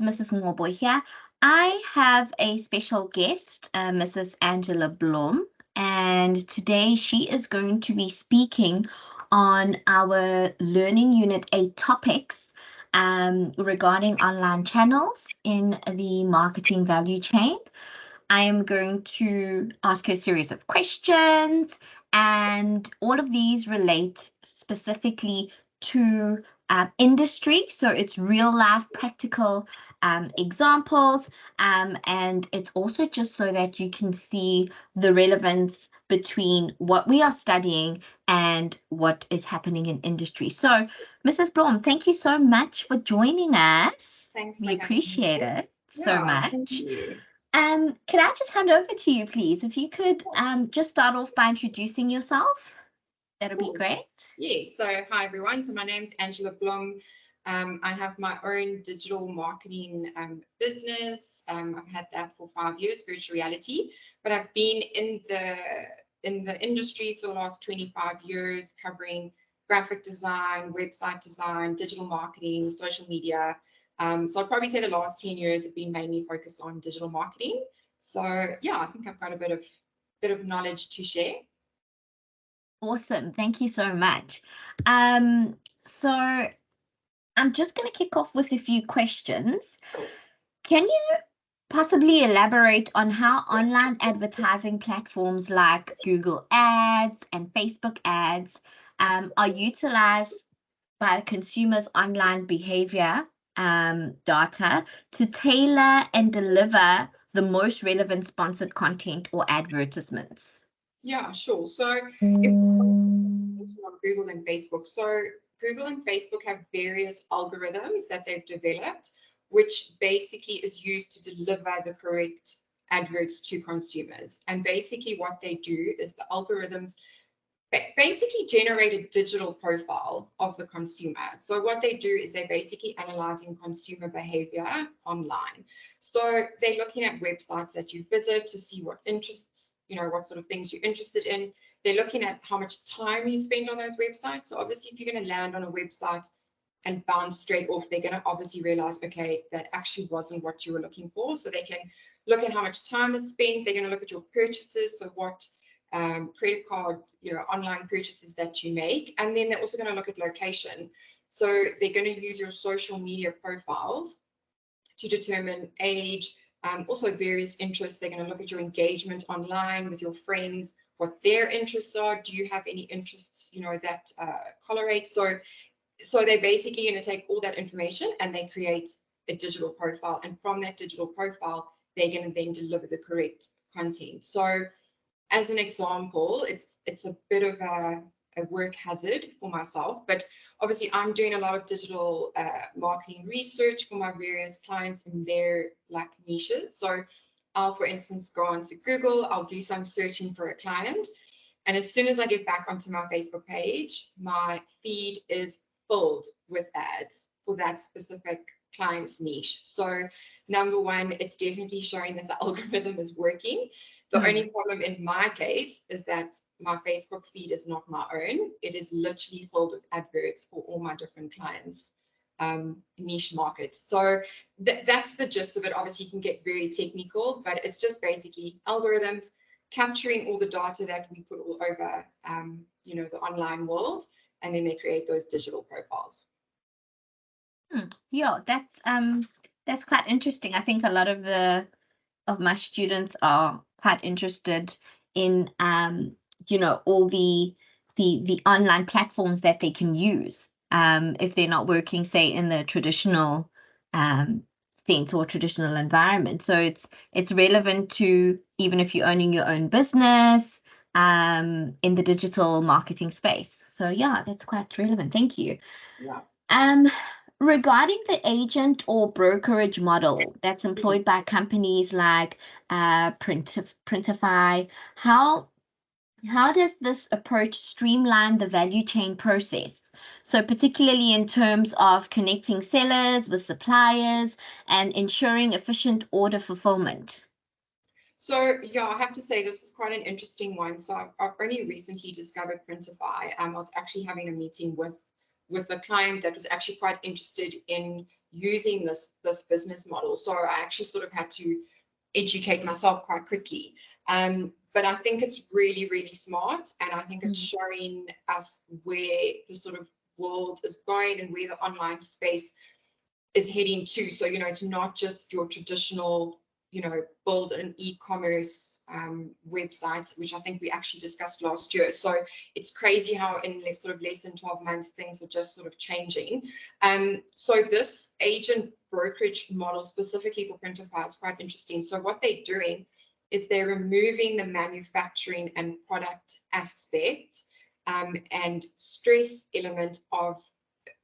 Mrs. Morboy here. I have a special guest, Mrs. Angela Blom, and today she is going to be speaking on our Learning Unit 8 topics regarding online channels in the marketing value chain. I am going to ask her a series of questions, and all of these relate specifically to industry. So it's real life practical examples, and it's also just so that you can see the relevance between what we are studying and what is happening in industry. So, Mrs. Blom, thank you so much for joining us. Thanks. We appreciate it so much. Thank you. Can I just hand over to you, please? If you could just start off by introducing yourself, that'll be great. Yes. So, hi everyone. So my name's Angela Blom. I have my own digital marketing business. I've had that for 5 years, virtual reality, but I've been in the industry for the last 25 years, covering graphic design, website design, digital marketing, social media. So I'd probably say the last 10 years have been mainly focused on digital marketing. So yeah, I think I've got a bit of knowledge to share. Awesome. Thank you so much. So I'm just going to kick off with a few questions. Can you possibly elaborate on how online advertising platforms like Google Ads and Facebook Ads are utilized by consumers' online behavior data to tailor and deliver the most relevant sponsored content or advertisements? Yeah, sure. So if on Google and Facebook, so Google and Facebook have various algorithms that they've developed, which basically is used to deliver the correct adverts to consumers. And basically what they do is the algorithms basically generate a digital profile of the consumer. So what they do is they're basically analyzing consumer behavior online. So they're looking at websites that you visit to see what interests, what sort of things you're interested in. They're looking at how much time you spend on those websites. So obviously if you're going to land on a website and bounce straight off, they're going to obviously realize, okay, that actually wasn't what you were looking for. So they can look at how much time is spent. They're going to look at your purchases. So what credit card, online purchases that you make. And then they're also going to look at location. So they're going to use your social media profiles to determine age, also various interests. They're going to look at your engagement online with your friends, what their interests are. Do you have any interests, that correlate? So they're basically going to take all that information and they create a digital profile. And from that digital profile, they're going to then deliver the correct content. So as an example, it's a bit of a work hazard for myself, but obviously I'm doing a lot of digital marketing research for my various clients in their niches. So I'll, for instance, go onto Google, I'll do some searching for a client, and as soon as I get back onto my Facebook page, my feed is filled with ads for that specific client's niche. So number one, it's definitely showing that the algorithm is working. The only problem in my case is that my Facebook feed is not my own. It is literally filled with adverts for all my different clients, niche markets. So that's the gist of it. Obviously, you can get very technical, but it's just basically algorithms capturing all the data that we put all over, the online world, and then they create those digital profiles. Yeah, that's quite interesting. I think a lot of my students are quite interested in all the online platforms that they can use if they're not working, say, in the traditional sense or traditional environment. So it's relevant to even if you're owning your own business in the digital marketing space. So yeah, that's quite relevant. Thank you. Yeah. Regarding the agent or brokerage model that's employed by companies like Printify, how does this approach streamline the value chain process? So particularly in terms of connecting sellers with suppliers and ensuring efficient order fulfillment. So yeah, I have to say this is quite an interesting one. So I've only recently discovered Printify. I was actually having a meeting with with a client that was actually quite interested in using this business model. So I actually sort of had to educate myself quite quickly. But I think it's really, really smart, and I think it's showing us where the sort of world is going and where the online space is heading to. So, it's not just your traditional, build an e-commerce website, which I think we actually discussed last year. So it's crazy how in less than 12 months, things are just sort of changing. So this agent brokerage model specifically for Printify is quite interesting. So what they're doing is they're removing the manufacturing and product aspect and stress element of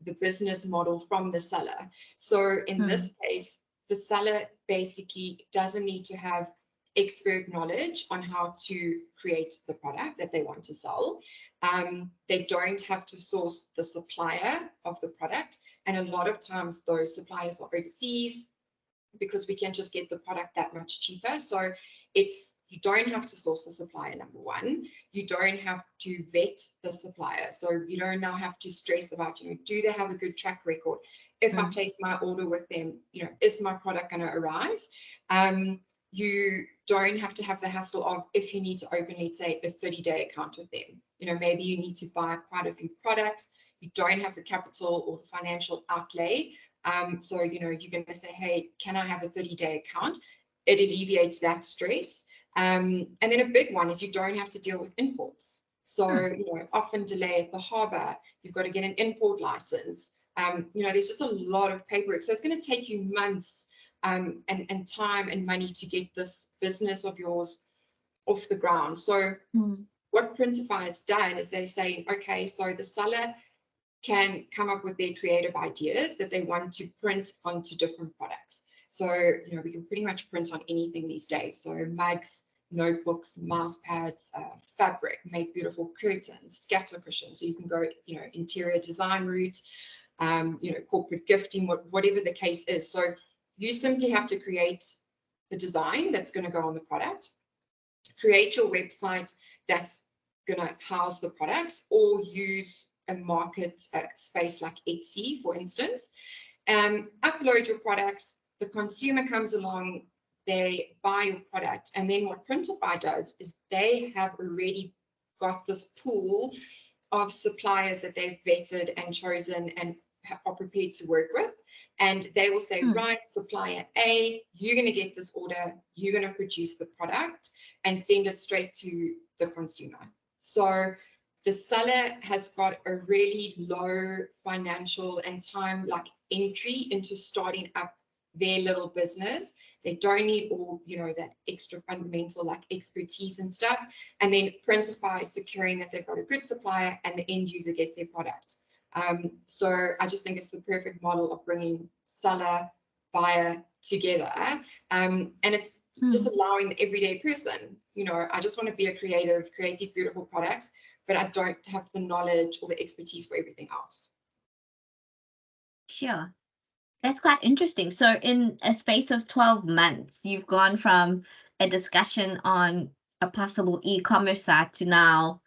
the business model from the seller. So in this case, the seller basically doesn't need to have expert knowledge on how to create the product that they want to sell. They don't have to source the supplier of the product. And a lot of times those suppliers are overseas, because we can just get the product that much cheaper. So you don't have to source the supplier, number one. You don't have to vet the supplier. So you don't now have to stress about, do they have a good track record? If I place my order with them, is my product going to arrive? You don't have to have the hassle of, if you need to open, let's say, a 30-day account with them. Maybe you need to buy quite a few products. You don't have the capital or the financial outlay. So, you're going to say, hey, can I have a 30-day account? It alleviates that stress. And then a big one is you don't have to deal with imports. So, often delay at the harbor, you've got to get an import license. There's just a lot of paperwork. So it's going to take you months and time and money to get this business of yours off the ground. So what Printify has done is they're saying, okay, so the seller can come up with their creative ideas that they want to print onto different products. So, we can pretty much print on anything these days. So mugs, notebooks, mouse pads, fabric, make beautiful curtains, scatter cushions. So you can go, interior design route, corporate gifting, whatever the case is. So you simply have to create the design that's going to go on the product, create your website that's going to house the products, or use a market space like Etsy, for instance. Upload your products, the consumer comes along, they buy your product, and then what Printify does is they have already got this pool of suppliers that they've vetted and chosen and are prepared to work with, and they will say, right, supplier A, you're going to get this order, you're going to produce the product and send it straight to the consumer. So the seller has got a really low financial and time entry into starting up their little business. They don't need all, that extra fundamental expertise and stuff. And then Printify is securing that they've got a good supplier and the end user gets their product. So I just think it's the perfect model of bringing seller, buyer together. And it's just allowing the everyday person, I just want to be a creative, create these beautiful products, but I don't have the knowledge or the expertise for everything else. Sure. That's quite interesting. So in a space of 12 months, you've gone from a discussion on a possible e-commerce site to now,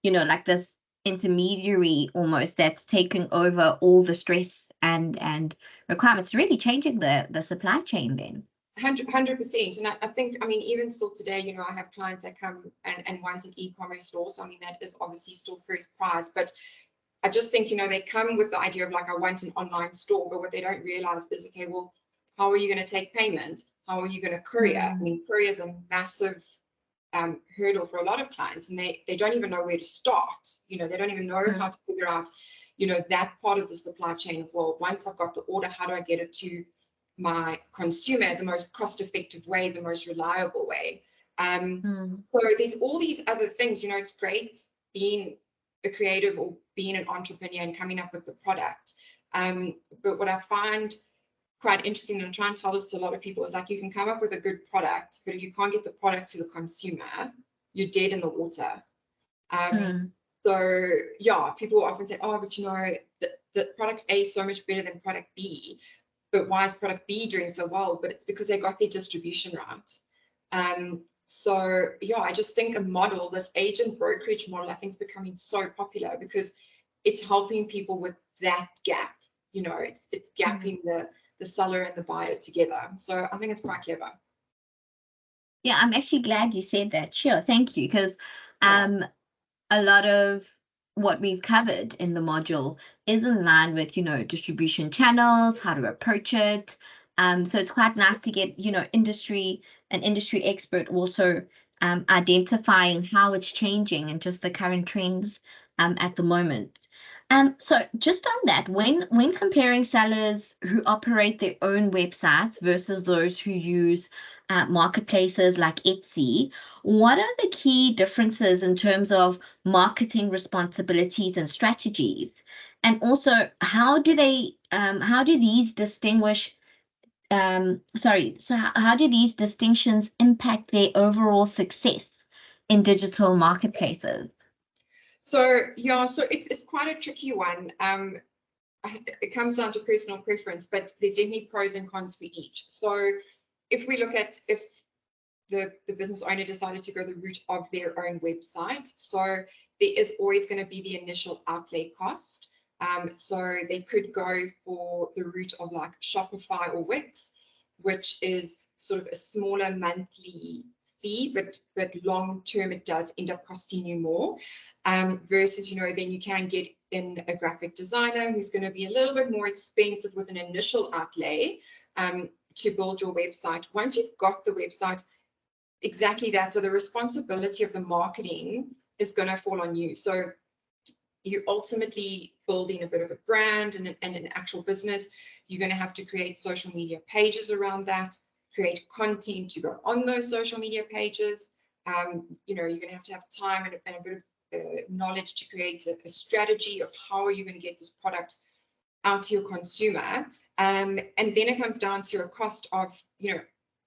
this intermediary almost that's taking over all the stress and requirements, really changing the supply chain then. 100%. And I think, even still today, I have clients that come and want an e-commerce store. So, that is obviously still first prize. But I just think, they come with the idea of I want an online store. But what they don't realize is, okay, well, how are you going to take payment? How are you going to courier? Courier is a massive hurdle for a lot of clients. And they don't even know where to start. They don't even know how to figure out, that part of the supply chain. Well, once I've got the order, how do I get it to my consumer the most cost-effective way, the most reliable way? So there's all these other things. It's great being a creative or being an entrepreneur and coming up with the product. But what I find quite interesting, and I'm trying to tell this to a lot of people, is you can come up with a good product, but if you can't get the product to the consumer, you're dead in the water. So yeah, people often say, oh, but the product A is so much better than product B. But why is product B doing so well? But it's because they got their distribution right. So yeah, I just think this agent brokerage model, I think is becoming so popular because it's helping people with that gap. It's gapping the seller and the buyer together. So I think it's quite clever. Yeah, I'm actually glad you said that. Sure, thank you, because Yeah. a lot of what we've covered in the module is in line with, distribution channels, how to approach it. So it's quite nice to get, an industry expert also identifying how it's changing and just the current trends at the moment. So just on that, when comparing sellers who operate their own websites versus those who use marketplaces like Etsy, what are the key differences in terms of marketing responsibilities and strategies? And also, how do these how do these distinctions impact their overall success in digital marketplaces? So yeah, so it's quite a tricky one. It comes down to personal preference, but there's definitely pros and cons for each. So if the business owner decided to go the route of their own website, so there is always going to be the initial outlay cost. So they could go for the route of like Shopify or Wix, which is sort of a smaller monthly fee, but long term it does end up costing you more. Versus, then you can get in a graphic designer who's going to be a little bit more expensive with an initial outlay to build your website. Once you've got the website, exactly that. So the responsibility of the marketing is going to fall on you. So you're ultimately building a bit of a brand and an actual business. You're going to have to create social media pages around that, create content to go on those social media pages. You're going to have time and a bit of knowledge to create a strategy of how are you going to get this product out to your consumer. And then it comes down to a cost of,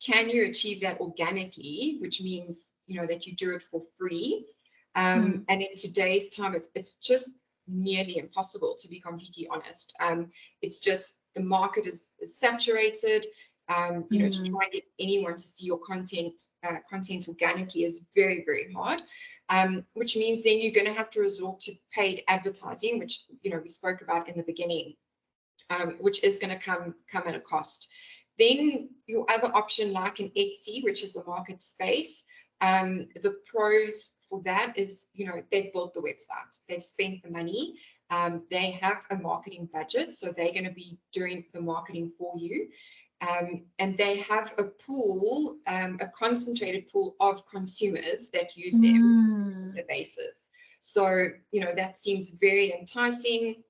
can you achieve that organically, which means, that you do it for free. And in today's time, it's just nearly impossible, to be completely honest. It's just the market is saturated. To try and get anyone to see your content organically is very, very hard. Which means then you're going to have to resort to paid advertising, which we spoke about in the beginning, which is going to come at a cost. Then your other option, like an Etsy, which is the market space, the pros for that is, they've built the website, they've spent the money, they have a marketing budget, so they're going to be doing the marketing for you. And they have a pool, a concentrated pool of consumers that use them on the basis. So, that seems very enticing.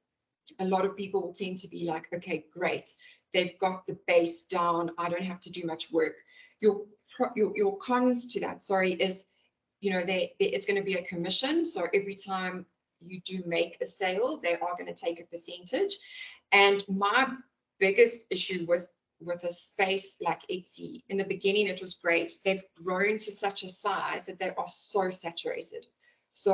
A lot of people will tend to be like, okay, great, they've got the base down, I don't have to do much work. Your cons to that, is, it's going to be a commission. So every time you do make a sale, they are going to take a percentage. And my biggest issue with a space like Etsy, in the beginning, it was great. They've grown to such a size that they are so saturated. So,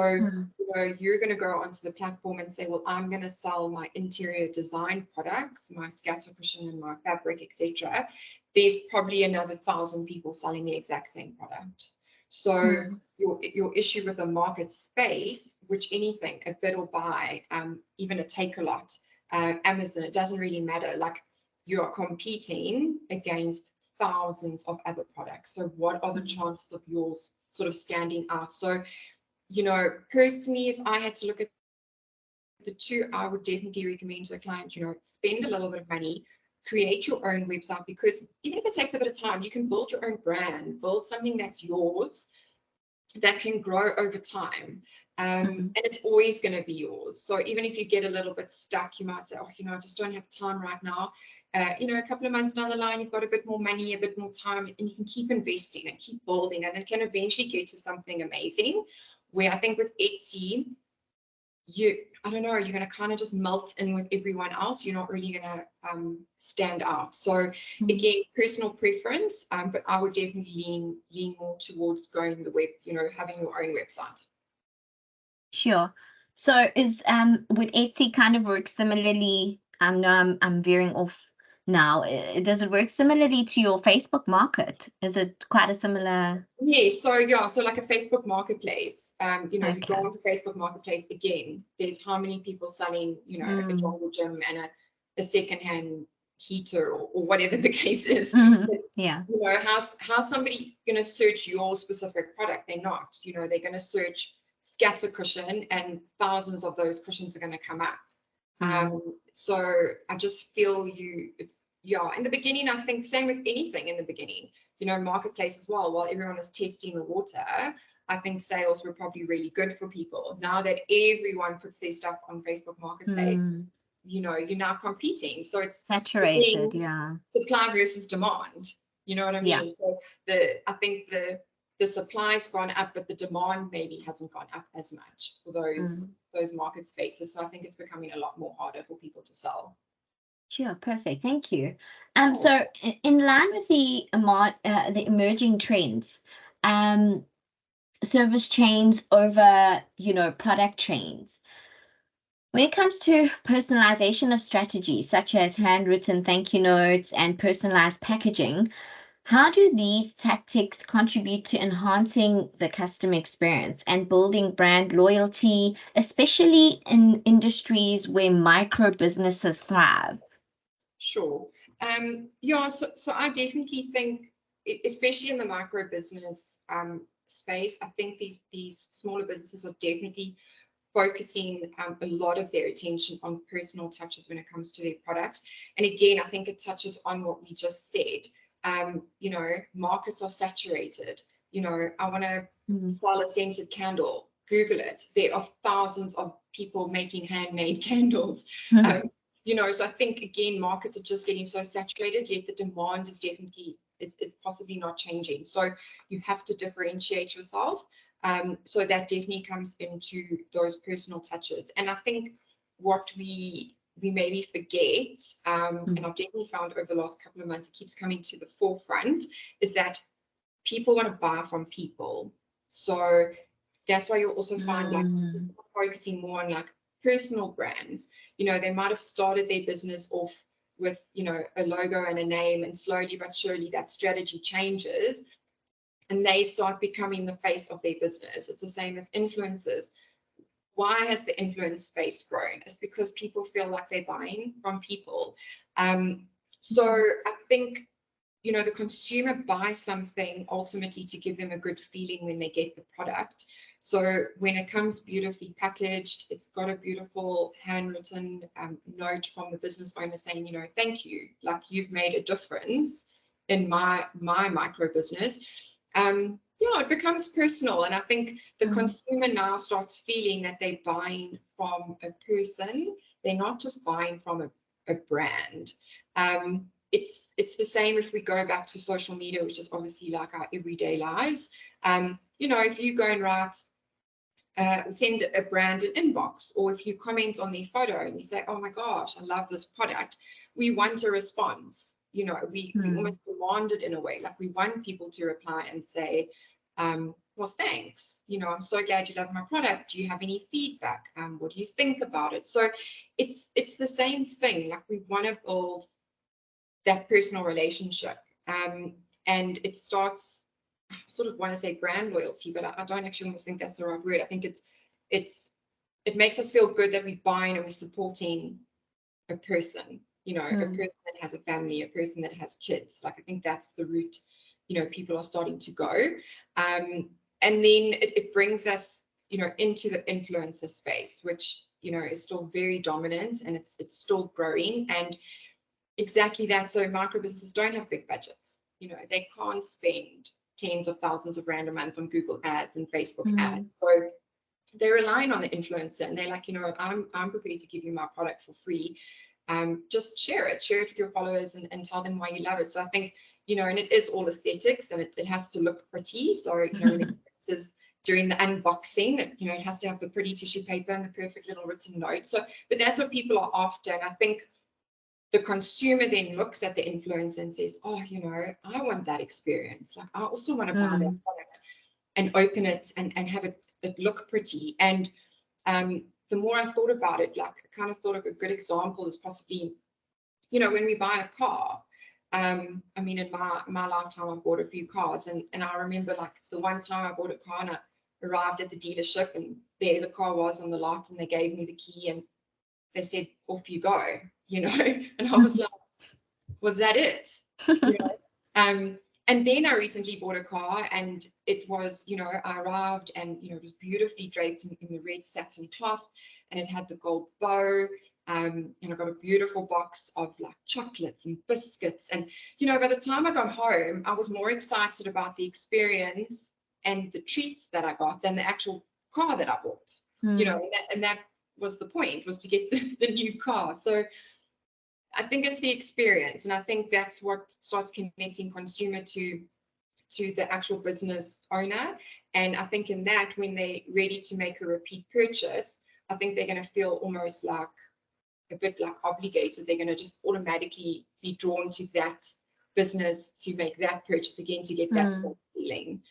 you're going to go onto the platform and say, well, I'm going to sell my interior design products, my scatter cushion and my fabric, etc. There's probably another 1,000 people selling the exact same product. So your issue with the market space, which anything, a bid or buy, even a Takealot, Amazon, it doesn't really matter. Like, you are competing against thousands of other products. So what are the chances of yours sort of standing out? So, personally, if I had to look at the two, I would definitely recommend to a client, spend a little bit of money, create your own website, because even if it takes a bit of time, you can build your own brand, build something that's yours, that can grow over time. And it's always going to be yours. So even if you get a little bit stuck, you might say, oh, I just don't have time right now. A couple of months down the line, you've got a bit more money, a bit more time, and you can keep investing and keep building, and it can eventually get to something amazing. Where I think with Etsy, I don't know, you're going to kind of just melt in with everyone else. You're not really going to stand out. So again, personal preference, but I would definitely lean more towards going the web, having your own website. Sure. So would Etsy kind of work similarly? No, I'm veering off now. Does it work similarly to your Facebook market? Is it quite a similar? Yes, so yeah, so like a Facebook marketplace, you know, you go Okay. onto Facebook marketplace again, there's how many people selling, you know, a Mm. jungle gym and a secondhand heater or whatever the case is. Mhm. But, Yeah. you know, how's somebody going to search your specific product? They're not, you know, they're going to search scatter cushion and thousands of those cushions are going to come up. Mm. So I just feel it's, yeah, in the beginning, I think same with anything in the beginning, you know, marketplace as well, while everyone is testing the water, I think sales were probably really good for people. Now that everyone puts their stuff on Facebook marketplace, Mm. you know, you're now competing. So it's Saturated. again Yeah. supply versus demand. You know what I Yeah. mean? So I think the supply's gone up, but the demand maybe hasn't gone up as much for Mm. those market spaces. So I think it's becoming a lot more harder for people to sell. Sure. Perfect. Thank you. Oh, So in line with the emerging trends, um, service chains over, product chains. When it comes to personalization of strategies such as handwritten thank you notes and personalized packaging, how do these tactics contribute to enhancing the customer experience and building brand loyalty, especially in industries where micro businesses thrive? sure. Yeah, so I definitely think, especially in the micro business space, I think these smaller businesses are definitely focusing a lot of their attention on personal touches when it comes to their products. And again, I think it touches on what we just said. You know, markets are saturated. You know, I want to Mm. sell a scented candle. Google it. There are thousands of people making handmade candles. Um, you know, so I think again, markets are just getting so saturated, yet the demand is definitely is possibly not changing. So you have to differentiate yourself. So that definitely comes into those personal touches. And I think what we maybe forget, and Mm. I've definitely found over the last couple of months, it keeps coming to the forefront, is that people want to buy from people. So that's why you'll also find like Mm. focusing more on like personal brands. You know, they might have started their business off with, you know, a logo and a name, and slowly but surely that strategy changes and they start becoming the face of their business. It's the same as influencers. Why has the influence space grown? It's because people feel like they're buying from people. So I think, you know, the consumer buys something ultimately to give them a good feeling when they get the product. So when it comes beautifully packaged, it's got a beautiful handwritten note from the business owner saying, you know, thank you, like you've made a difference in my micro business. Yeah, it becomes personal. And I think the Mm. consumer now starts feeling that they're buying from a person. They're not just buying from a brand. It's the same if we go back to social media, which is obviously like our everyday lives. You know, if you go and write, send a brand an inbox, or if you comment on their photo and you say, oh my gosh, I love this product, we want a response. You know, we Mm. almost demand it in a way, like we want people to reply and say, well, thanks. You know, I'm so glad you love my product. Do you have any feedback? What do you think about it? So it's the same thing. Like we want to build that personal relationship. And it starts, I sort of want to say brand loyalty, but I don't actually almost think that's the right word. I think it's it makes us feel good that we're buying and we're supporting a person, you know, a Mm. person that has a family, a person that has kids. Like I think that's the route, you know, people are starting to go. And then it brings us, you know, into the influencer space, which, you know, is still very dominant and it's still growing. And exactly that. So micro businesses don't have big budgets. You know, they can't spend tens of thousands of rand a month on Google ads and Facebook ads. Mm. So they're relying on the influencer and they're like, you know, I'm prepared to give you my product for free. Just share it with your followers and tell them why you love it. So I think, you know, and it is all aesthetics and it has to look pretty. So, you know, when the influencers during the unboxing, you know, it has to have the pretty tissue paper and the perfect little written note. So, but that's what people are after. And I think the consumer then looks at the influencer and says, oh, you know, I want that experience. Like I also want to buy that Mm. product and open it and have it look pretty. And the more I thought about it, like I kind of thought of a good example is possibly you know, when we buy a car, I mean, in my lifetime, I bought a few cars, and I remember like the one time I bought a car and I arrived at the dealership, and there the car was on the lot, and they gave me the key and they said, off you go, you know, and I was like, was that it? You know, and then I recently bought a car, and it was, you know, I arrived, and you know, it was beautifully draped in the red satin cloth, and it had the gold bow. And I got a beautiful box of like chocolates and biscuits. And, you know, by the time I got home, I was more excited about the experience and the treats that I got than the actual car that I bought, you know, and that was the point, was to get the new car. So I think it's the experience, and I think that's what starts connecting consumer to the actual business owner. And I think in that, when they're ready to make a repeat purchase, I think they're going to feel almost like a bit like obligated. They're going to just automatically be drawn to that business to make that purchase again, to get that same feeling.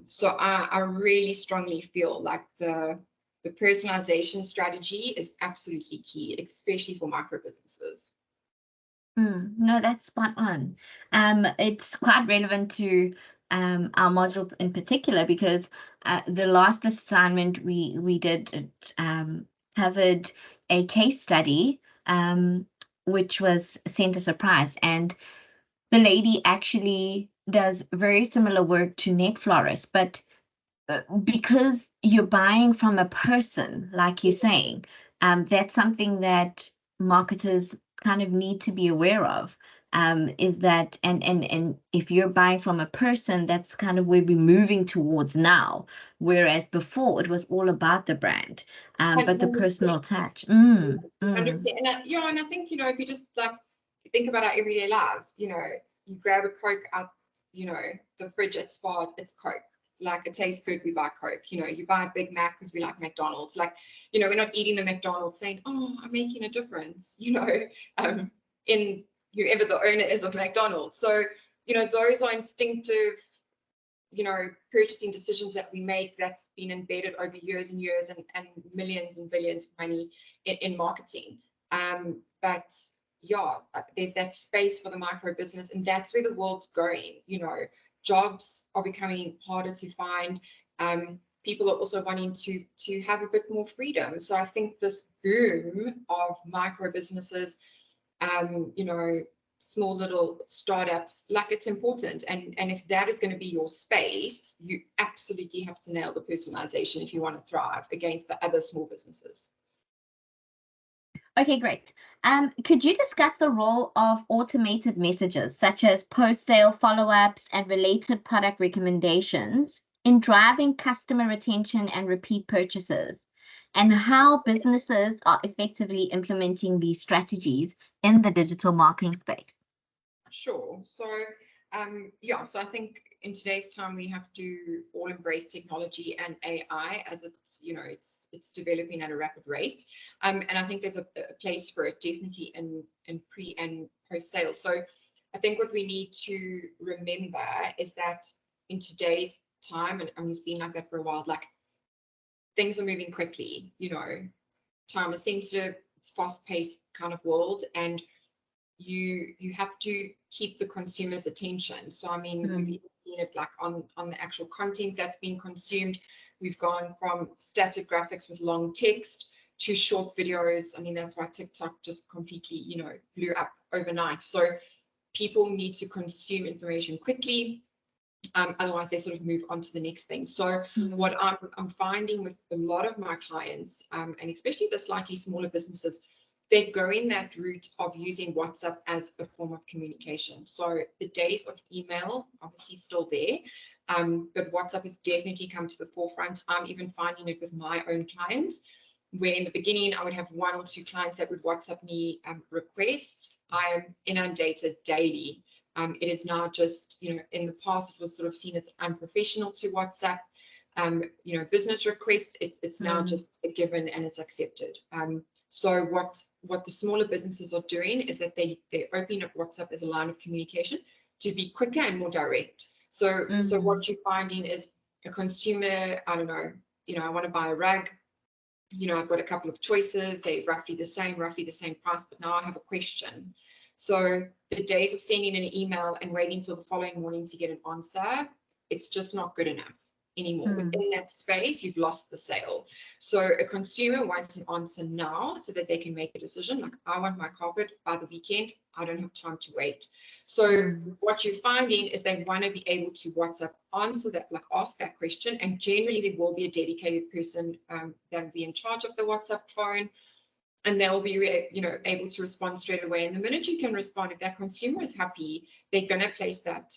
So I really strongly feel like the personalization strategy is absolutely key, especially for micro businesses. No, that's spot on. It's quite relevant to our module in particular, because the last assignment we did, it covered a case study, which was Center Surprise, and the lady actually does very similar work to Net Florist, but because you're buying from a person, like you're saying, that's something that marketers kind of need to be aware of. Is that, and if you're buying from a person, that's kind of where we're moving towards now. Whereas before it was all about the brand, but the 100%. personal touch. 100%. And yeah, and I think, you know, if you just like think about our everyday lives, you know, you grab a Coke out, you know, the fridge at Spot, it's Coke. Like, it tastes good, we buy Coke. You know, you buy a Big Mac because we like McDonald's. Like, you know, we're not eating the McDonald's saying, oh, I'm making a difference, you know, in whoever the owner is of McDonald's. So, you know, those are instinctive, you know, purchasing decisions that we make that's been embedded over years and years, and millions and billions of money in marketing. But yeah, there's that space for the micro business, and that's where the world's going. You know, jobs are becoming harder to find. People are also wanting to have a bit more freedom. So I think this boom of micro businesses, you know, small little startups, like, it's important. And if that is going to be your space, you absolutely have to nail the personalization if you want to thrive against the other small businesses. Okay, great. Could you discuss the role of automated messages such as post-sale follow-ups and related product recommendations in driving customer retention and repeat purchases, and how businesses are effectively implementing these strategies in the digital marketing space? Sure. So, yeah, so I think in today's time we have to all embrace technology and AI, as it's, you know, it's developing at a rapid rate. And I think there's a place for it definitely in pre and post sale. So I think what we need to remember is that in today's time, and it's been like that for a while, like, things are moving quickly, you know, time is sensitive, it's fast-paced kind of world, and you have to keep the consumer's attention. So I mean, we've even seen it like on the actual content that's being consumed. We've gone from static graphics with long text to short videos. I mean, that's why TikTok just completely, you know, blew up overnight. So people need to consume information quickly. Otherwise they sort of move on to the next thing. So what I'm finding with a lot of my clients, and especially the slightly smaller businesses, they're going that route of using WhatsApp as a form of communication. So the days of email obviously still there, but WhatsApp has definitely come to the forefront. I'm even finding it with my own clients, where in the beginning I would have one or two clients that would WhatsApp me requests. I am inundated daily. It is now just, you know, in the past it was sort of seen as unprofessional to WhatsApp, you know, business requests. It's now just a given and it's accepted. So what the smaller businesses are doing is that they're opening up WhatsApp as a line of communication to be quicker and more direct. So so what you're finding is a consumer, I don't know, you know, I want to buy a rug. I've got a couple of choices. They're roughly the same price, but now I have a question. So the days of sending an email and waiting until the following morning to get an answer, it's just not good enough anymore. Within that space, you've lost the sale. So a consumer wants an answer now so that they can make a decision. Like, I want my carpet by the weekend. I don't have time to wait. So what you're finding is they want to be able to WhatsApp answer that, like ask that question. And generally there will be a dedicated person that will be in charge of the WhatsApp phone. And they'll be, able to respond straight away. And the minute you can respond, if that consumer is happy, they're going to place that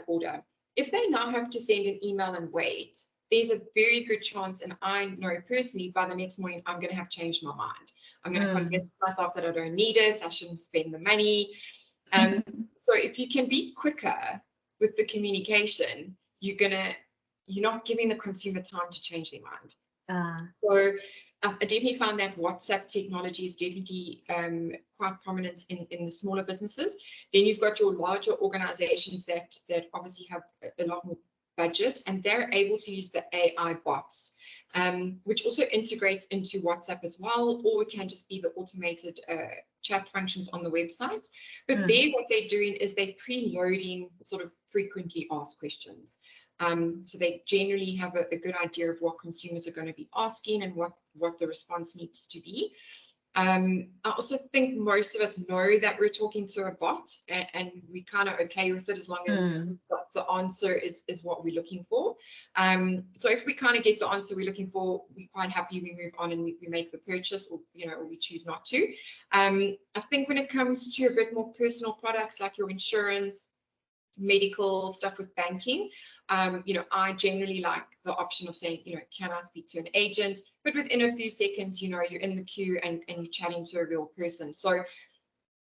order. If they now have to send an email and wait, there's a very good chance, and I know personally, by the next morning, I'm going to have changed my mind. I'm going to convince myself that I don't need it. I shouldn't spend the money. So if you can be quicker with the communication, you're not giving the consumer time to change their mind. So I definitely found that WhatsApp technology is definitely quite prominent in the smaller businesses. Then you've got your larger organizations that obviously have a lot more budget, and they're able to use the AI bots, which also integrates into WhatsApp as well, or it can just be the automated chat functions on the websites. But there, what they're doing is they're preloading sort of frequently asked questions. So they generally have a good idea of what consumers are going to be asking and what the response needs to be. I also think most of us know that we're talking to a bot, and we're kind of okay with it as long as the answer is what we're looking for. So if we kind of get the answer we're looking for, we're quite happy, we move on and we make the purchase, or or we choose not to. I think when it comes to a bit more personal products like your insurance, medical stuff with banking, I generally like the option of saying, can I speak to an agent? But within a few seconds, you're in the queue and you're chatting to a real person. So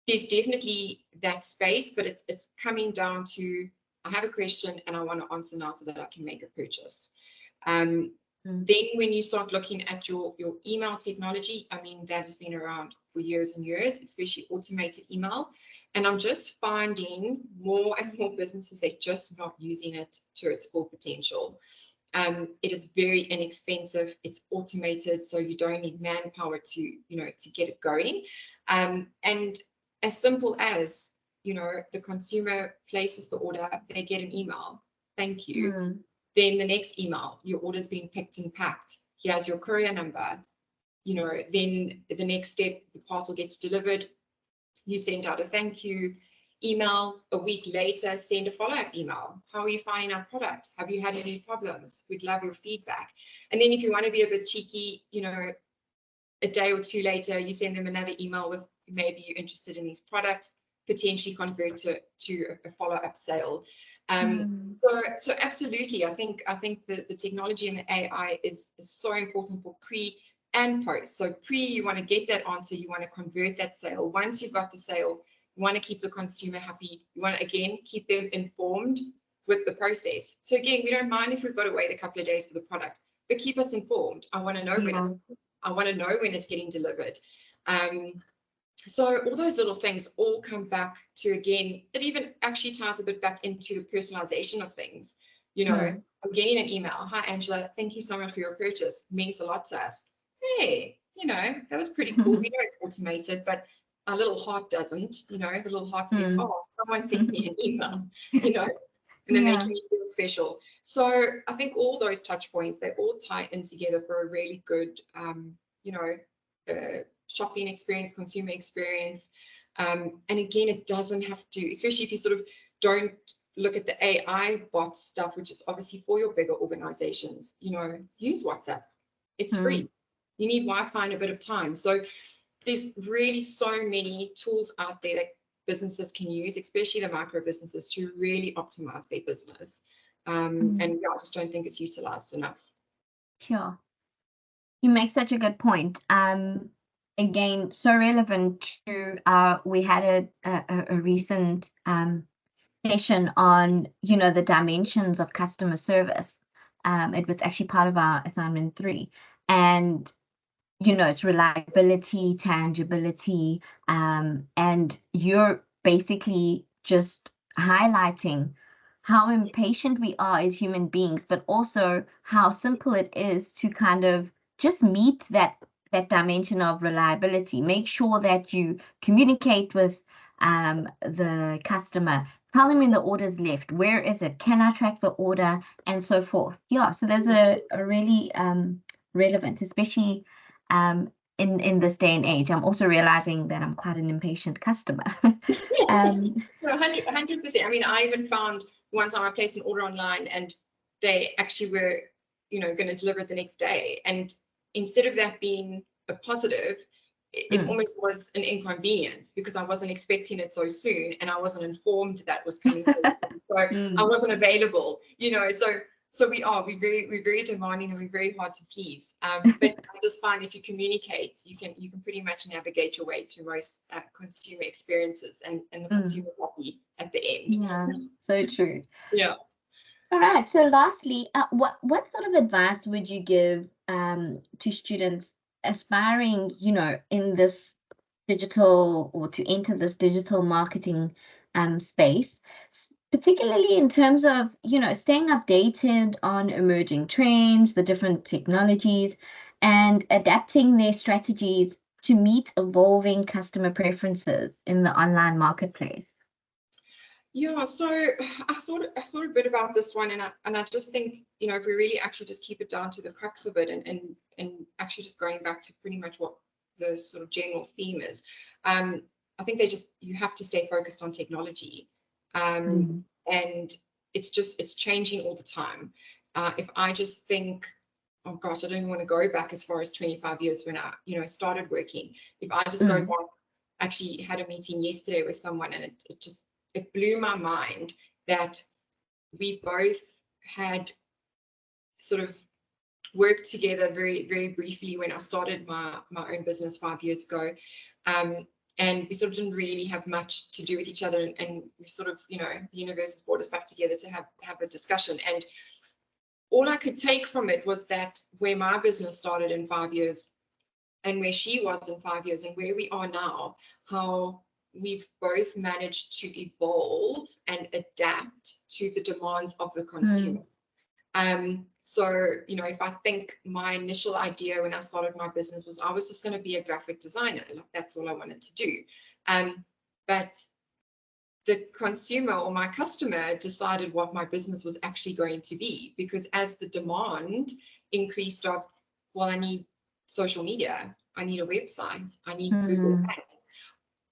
there's definitely that space, but it's coming down to, I have a question and I want to answer now so that I can make a purchase. Then when you start looking at your email technology, I mean, that has been around for years and years, especially automated email. And I'm just finding more and more businesses, they're just not using it to its full potential. It is very inexpensive. It's automated, so you don't need manpower to get it going. And as simple as, the consumer places the order, they get an email. Thank you. Then the next email, your order's been picked and packed. Here's your courier number. Then the next step, the parcel gets delivered. You send out a thank you email. A week later, send a follow-up email. How are you finding our product? Have you had any problems? We'd love your feedback. And then if you want to be a bit cheeky, a day or two later, you send them another email with maybe you're interested in these products, potentially convert to a follow-up sale. So absolutely, I think the technology and the AI is so important for pre and post. So pre, you want to get that answer, you want to convert that sale. Once you've got the sale, you want to keep the consumer happy. You want to, again, keep them informed with the process. So again, we don't mind if we've got to wait a couple of days for the product, but keep us informed. I want to know when it's getting delivered. So all those little things all come back to, again, it even actually ties a bit back into the personalization of things. I'm getting an email. Hi, Angela. Thank you so much for your purchase. Means a lot to us. Hey, that was pretty cool. We know it's automated, but our little heart doesn't. The little heart says, oh, someone sent me an email, and they're making me feel special. So I think all those touch points, they all tie in together for a really good, shopping experience, consumer experience. And again, it doesn't have to, especially if you sort of don't look at the AI bot stuff, which is obviously for your bigger organizations, use WhatsApp. It's free. You need Wi-Fi and a bit of time. So there's really so many tools out there that businesses can use, especially the micro businesses, to really optimize their business. And yeah, I just don't think it's utilized enough. Sure. You make such a good point. Again, so relevant to we had a recent session on, the dimensions of customer service. It was actually part of our assignment 3. And, it's reliability, tangibility, and you're basically just highlighting how impatient we are as human beings, but also how simple it is to kind of just meet that dimension of reliability. Make sure that you communicate with the customer. Tell them when the order's left. Where is it? Can I track the order? And so forth. Yeah, so there's a really relevant, especially in this day and age. I'm also realizing that I'm quite an impatient customer. No, 100%. I mean, I even found one time I placed an order online and they actually were, going to deliver it the next day. And instead of that being a positive, it almost was an inconvenience because I wasn't expecting it so soon and I wasn't informed that was coming so soon. So I wasn't available, so we're very demanding and we're very hard to please. But I just find if you communicate, you can pretty much navigate your way through most consumer experiences and the consumer happy at the end. Yeah, so true. Yeah. All right. So lastly, what sort of advice would you give to students aspiring, in this digital or to enter this digital marketing space, particularly in terms of, staying updated on emerging trends, the different technologies, and adapting their strategies to meet evolving customer preferences in the online marketplace? Yeah, so I thought a bit about this one, and I just think, if we really actually just keep it down to the crux of it, and actually just going back to pretty much what the sort of general theme is, I think you have to stay focused on technology, and it's changing all the time. If I just think, oh gosh, I don't even want to go back as far as 25 years when I, started working. If I just go back, actually had a meeting yesterday with someone, and it blew my mind that we both had sort of worked together very, very briefly when I started my own business 5 years ago. And we sort of didn't really have much to do with each other. And we sort of, the universe has brought us back together to have a discussion. And all I could take from it was that where my business started in 5 years and where she was in 5 years and where we are now, how we've both managed to evolve and adapt to the demands of the consumer. So, if I think my initial idea when I started my business was I was just going to be a graphic designer, like that's all I wanted to do. But the consumer or my customer decided what my business was actually going to be, because as the demand increased of, well, I need social media, I need a website, I need Google Ads,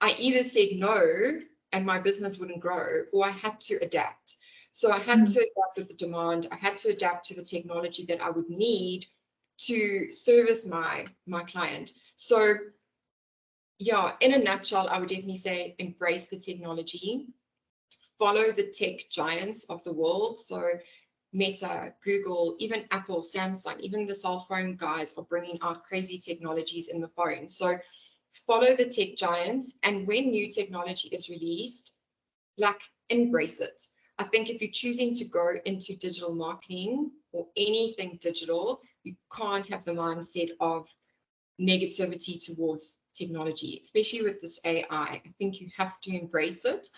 I either said no and my business wouldn't grow, or I had to adapt. So I had to adapt with the demand. I had to adapt to the technology that I would need to service my client. So yeah, in a nutshell, I would definitely say embrace the technology, follow the tech giants of the world. So Meta, Google, even Apple, Samsung, even the cell phone guys are bringing out crazy technologies in the phone. So follow the tech giants, and when new technology is released, like, embrace it. I think if you're choosing to go into digital marketing or anything digital, you can't have the mindset of negativity towards technology, especially with this AI. I think you have to embrace it.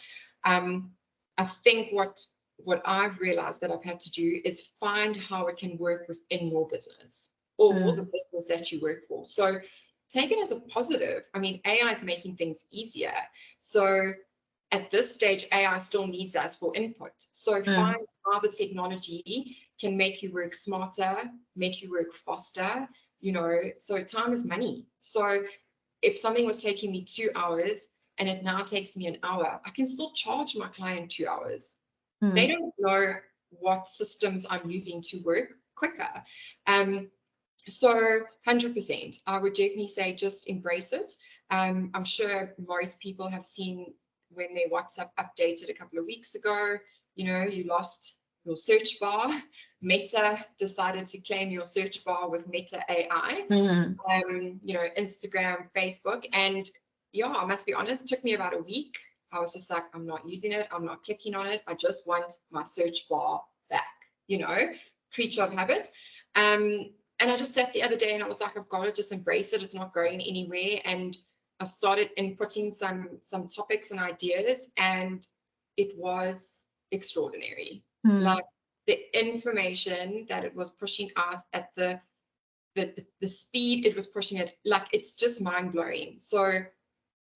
I think what I've realized that I've had to do is find how it can work within your business or the business that you work for. So take it as a positive. I mean, AI is making things easier. So at this stage, AI still needs us for input. So find how the technology can make you work smarter, make you work faster, so time is money. So if something was taking me 2 hours and it now takes me an hour, I can still charge my client 2 hours. They don't know what systems I'm using to work quicker. So 100%, I would definitely say just embrace it. I'm sure most people have seen when their WhatsApp updated a couple of weeks ago, you lost your search bar. Meta decided to claim your search bar with Meta AI, Instagram, Facebook. And yeah, I must be honest, it took me about a week. I was just like, I'm not using it. I'm not clicking on it. I just want my search bar back, creature of habit. And I just sat the other day and I was like, I've got to just embrace it. It's not going anywhere. And I started inputting some topics and ideas, and it was extraordinary. Like the information that it was pushing out at the the speed it was pushing it, like it's just mind blowing. So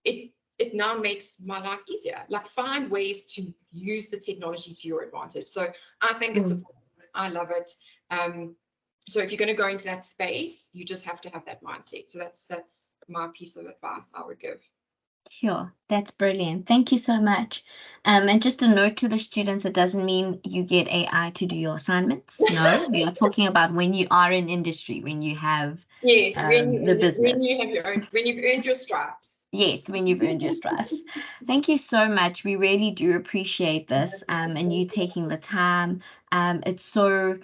it now makes my life easier. Like find ways to use the technology to your advantage. So I think it's I love it. So if you're going to go into that space, you just have to have that mindset. So that's my piece of advice I would give. Sure, that's brilliant. Thank you so much. And just a note to the students, it doesn't mean you get AI to do your assignments. No, we are talking about when you are in industry, when you have Yes, the business. when you have your own, when you've earned your stripes. Yes, when you've earned your stripes. Thank you so much. We really do appreciate this, and you taking the time. It's so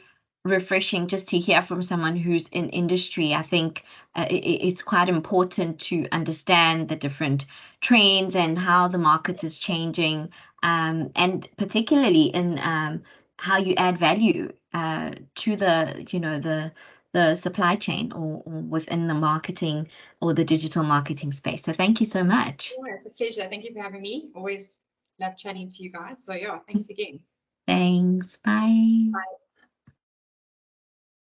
refreshing just to hear from someone who's in industry. I think it's quite important to understand the different trends and how the market is changing, and particularly in how you add value to the supply chain or within the marketing or the digital marketing space. So thank you so much. Yeah, it's a pleasure. Thank you for having me. Always love chatting to you guys. So yeah, thanks again. Thanks. Bye. Bye.